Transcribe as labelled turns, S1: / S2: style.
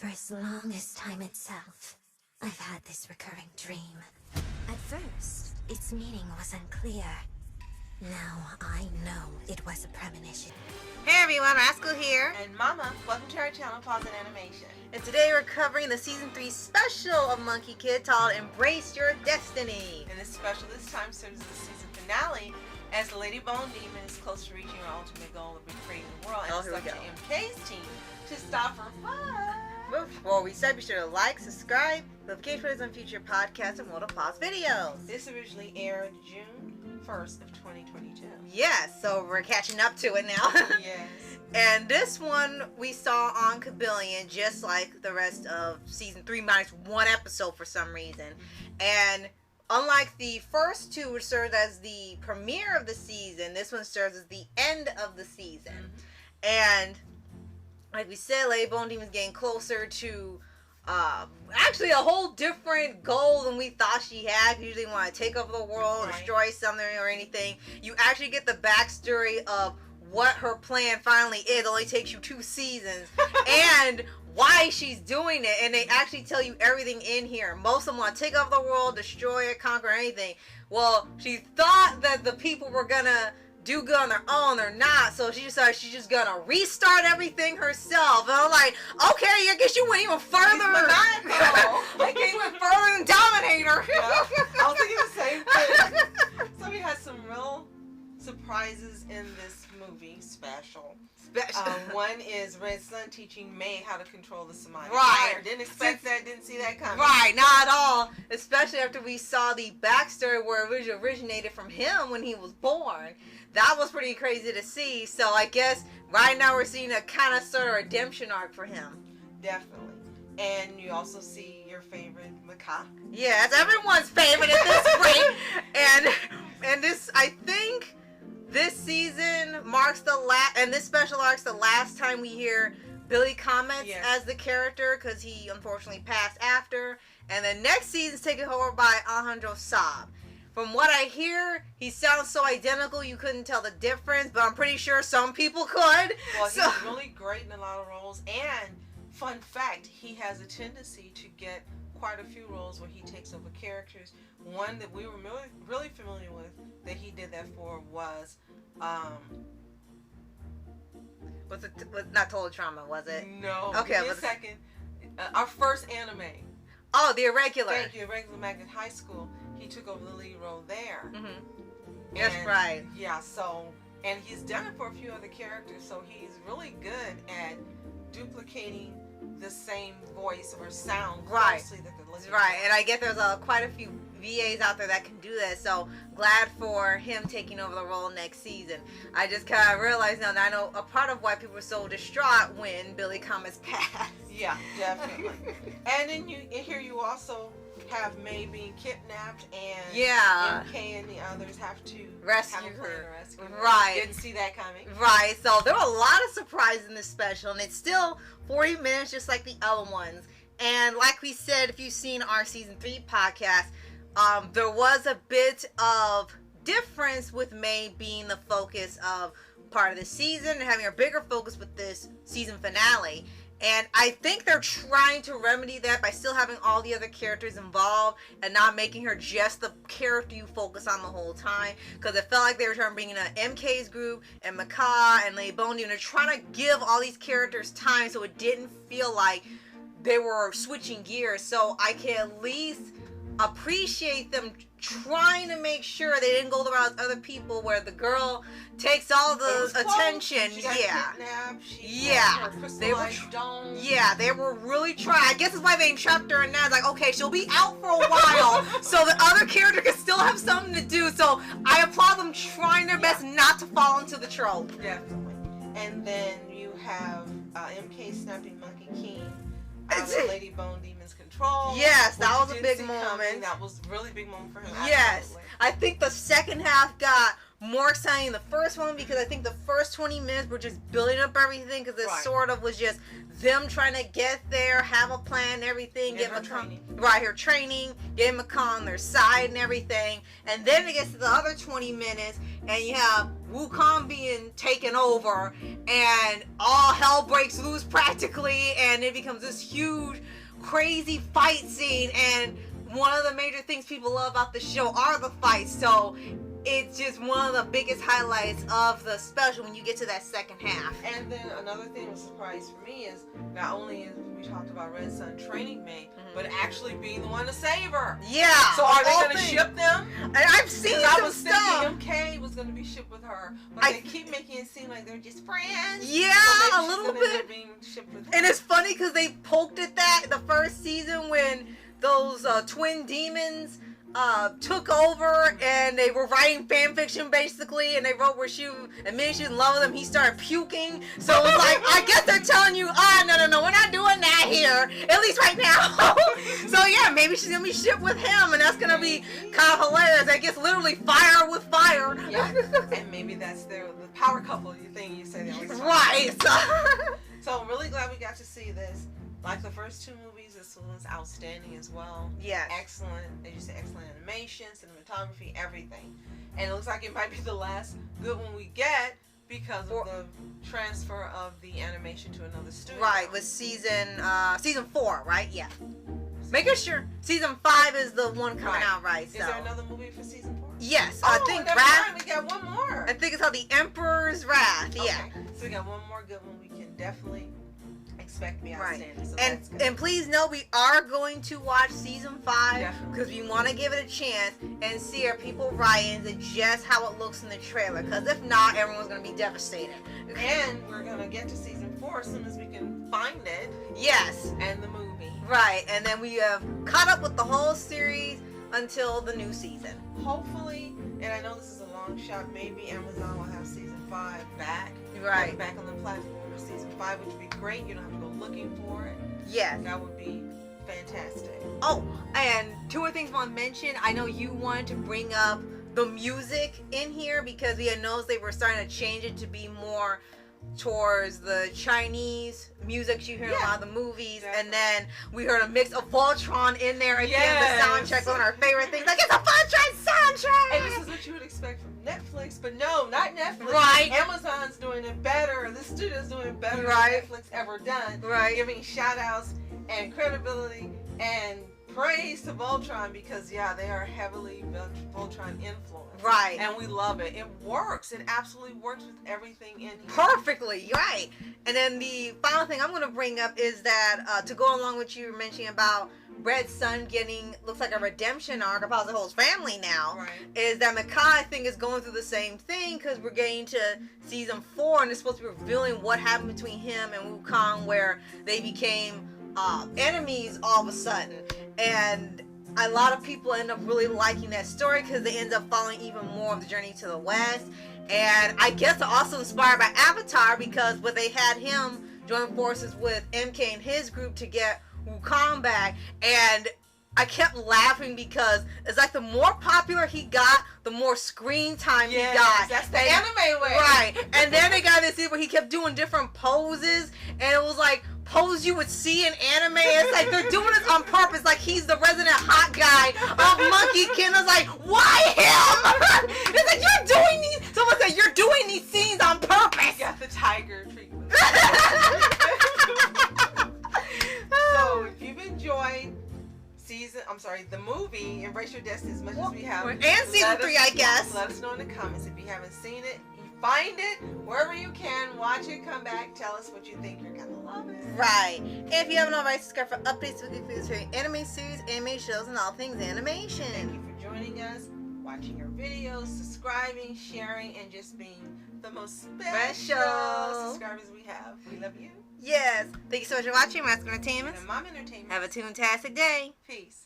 S1: For as long as time itself, I've had this recurring dream. At first, its meaning was unclear. Now I know it was a premonition.
S2: Hey everyone, Rascal here.
S3: And Mama, welcome to our channel, Paws On Animation.
S2: And today we're covering the Season 3 special of Monkie Kid titled Embrace Your Destiny.
S3: And this special this time serves as the season finale as the Lady Bone Demon is close to reaching her ultimate goal of recreating the world. And it's up to MK's team to stop her fun.
S2: Before we start, be sure to like, subscribe, notification for on future podcasts and World of Paws videos.
S3: This originally aired June 1st of 2022.
S2: Yes, so we're catching up to it now.
S3: Yes.
S2: And this one we saw on Kabillion, just like the rest of Season 3 minus one episode for some reason. And unlike the first two, which served as the premiere of the season, this one serves as the end of the season. And like we said, Lady Bone Demon's getting closer to actually a whole different goal than we thought she had. You usually want to take over the world, destroy something or anything. You actually get the backstory of what her plan finally is. It only takes you 2 seasons. And why she's doing it. And they actually tell you everything in here. Most of them want to take over the world, destroy it, conquer anything. Well, she thought that the people were going to do good on their own. They're not. So she decided she's just going to restart everything herself. And I'm like, okay, I guess you went even further. Like, you went further than Dominator.
S3: Yeah, I was thinking the same thing. So we had some real surprises in this movie special. One is Red Sun teaching May how to control the Samadhi fire. Didn't expect that, didn't see that coming.
S2: Right, not at all. Especially after we saw the backstory where it originated from him when he was born. That was pretty crazy to see. So I guess right now we're seeing a kind of sort of redemption arc for him.
S3: Definitely. And you also see your favorite macaque.
S2: Yeah, it's everyone's favorite at this point. And this, I think, this season marks the last, and this special marks the last time we hear Billy Comet as the character, because he unfortunately passed after. And the next season's taken over by Alejandro Saab. From what I hear, he sounds so identical you couldn't tell the difference, but I'm pretty sure some people could.
S3: Well, he's really great in a lot of roles, and fun fact, he has a tendency to get quite a few roles where he takes over characters. One that we were really familiar with that he did that for was
S2: not Total Trauma, was it?
S3: No.
S2: Okay.
S3: Give me a second. Our first anime.
S2: Oh, The Irregular.
S3: Thank you, Irregular Magnet High School. He took over the lead role there.
S2: That's right.
S3: Yeah, so, and he's done it for a few other characters, so he's really good at duplicating the same voice or sound closely that they're listening to.
S2: And I get there's quite a few VAs out there that can do that, so glad for him taking over the role next season. I just kind of realized now that I know a part of why people were so distraught when Billy Comet's passed.
S3: Yeah, definitely. And then here you also have May being kidnapped, and MK and the others have to
S2: rescue her.
S3: Right. Didn't see that coming.
S2: Right. So there were a lot of surprises in this special, and it's still 40 minutes just like the other ones. And like we said, if you've seen our Season 3 podcast, there was a bit of difference with May being the focus of part of the season and having a bigger focus with this season finale. And I think they're trying to remedy that by still having all the other characters involved and not making her just the character you focus on the whole time. Because it felt like they were trying to bring in MK's group and Macaw and Lady Bone Demon. They're trying to give all these characters time so it didn't feel like they were switching gears. So I can at least appreciate them trying to make sure they didn't go around other people where the girl takes all the attention.
S3: She got kidnapped.
S2: They were really trying. I guess that's why they trapped her, and now it's like, okay, she'll be out for a while so the other character can still have something to do. So I applaud them trying their best not to fall into the trope.
S3: Definitely. And then you have MK snapping Monkie Kid out of Lady Bone Demon's control.
S2: Yes, that was a big moment.
S3: That was a really big moment for him.
S2: Yes.
S3: Absolutely.
S2: I think the second half got more exciting than the first one because I think the first 20 minutes were just building up everything because it sort of was just them trying to get there, have a plan and everything, get her training, get Macaw on their side and everything. And then it gets to the other 20 minutes and you have Wukong being taken over and all hell breaks loose practically and it becomes this huge, crazy fight scene. And one of the major things people love about the show are the fights. So it's just one of the biggest highlights of the special when you get to that second half.
S3: And then another thing that was a surprise for me is not only is we talked about Red Sun training May, but actually being the one to save her.
S2: Yeah.
S3: So are they going to ship them?
S2: And I've seen some
S3: I was
S2: stuff.
S3: thinking MK was going to be shipped with her, but they keep making it seem like they're just friends.
S2: Yeah,
S3: so
S2: a little bit.
S3: Being shipped with
S2: and it's funny because they poked at that the first season when those twin demons took over and they were writing fan fiction basically, and they wrote where she admitted she was in love with him. He started puking, so it was like, I guess they're telling you, no, we're not doing that here, at least right now. So yeah, maybe she's gonna be shipped with him, and that's gonna be kind of hilarious. I guess literally fire with fire.
S3: Yeah, and maybe that's the power couple you say they always talk about.
S2: Right.
S3: So I'm really glad we got to see this. Like the first two movies, this one's outstanding as well.
S2: Yeah.
S3: Excellent. They just say excellent animation, cinematography, everything. And it looks like it might be the last good one we get because of the transfer of the animation to another studio.
S2: Right, with season 4, right? Yeah. Making sure season 5 is the one coming out, right? So.
S3: Is there another movie for season 4?
S2: Yes,
S3: I
S2: think
S3: Wrath. We got one more.
S2: I think it's called The Emperor's Wrath. Yeah.
S3: Okay. So we got one more good one. We can definitely expect to be outstanding.
S2: Right.
S3: So
S2: and please know we are going to watch season 5 because we want to give it a chance and see are people writing just how it looks in the trailer. Because if not, everyone's going to be devastated.
S3: And we're going to get to season 4 as soon as we can find it.
S2: Yes.
S3: And the movie.
S2: Right. And then we have caught up with the whole series until the new season.
S3: Hopefully, and I know this is a long shot, maybe Amazon will have season 5 back.
S2: Right.
S3: Back on the platform for season 5, which would be great. You don't have to go looking for it.
S2: Yes.
S3: That would be fantastic.
S2: Oh, and two other things I want to mention. I know you wanted to bring up the music in here because we had noticed they were starting to change it to be more towards the Chinese music you hear in a lot of the movies. Exactly. And then we heard a mix of Voltron in there again. The soundtrack, one of our favorite things. Like, it's a Voltron soundtrack!
S3: And this is what you would expect from Netflix, but no, not Netflix.
S2: Right.
S3: Amazon's doing it better. The studio's doing it better than Netflix ever done.
S2: Right.
S3: Giving shout outs and credibility and praise to Voltron because they are heavily Voltron influenced.
S2: Right.
S3: And we love it. It works. It absolutely works with everything in here.
S2: Perfectly, right. And then the final thing I'm going to bring up is that to go along with what you were mentioning about Red Sun getting, looks like a redemption arc about the whole family now, is that Makai, I think, is going through the same thing because we're getting to season 4 and it's supposed to be revealing what happened between him and Wukong where they became enemies all of a sudden. And a lot of people end up really liking that story because they end up following even more of the journey to the West. And I guess they're also inspired by Avatar because when they had him join forces with MK and his group to get Wukong back, and I kept laughing because it's like the more popular he got, the more screen time he got.
S3: That's the anime way.
S2: Right. And then they got this scene where he kept doing different poses, and it was like pose you would see in anime. It's like they're doing this on purpose, like he's the resident hot guy of Monkie Kid. I was like, why him? It's like someone said you're doing these scenes on purpose.
S3: You got the tiger treatment. So if you've enjoyed the movie Embrace Your Destiny as much as we have,
S2: and season 3, I guess.
S3: Let us know in the comments if you haven't seen it. You find it wherever you can. Watch it. Come back. Tell us what you think. You're gonna love it.
S2: Right. And if you haven't already, subscribe for updates with your anime series, anime shows, and all things animation.
S3: Thank you for joining us, watching our videos, subscribing, sharing, and just being the most special subscribers we have. We love you.
S2: Yes. Thank you so much for watching Mask Entertainment.
S3: And Mom Entertainment.
S2: Have a toontastic day.
S3: Peace.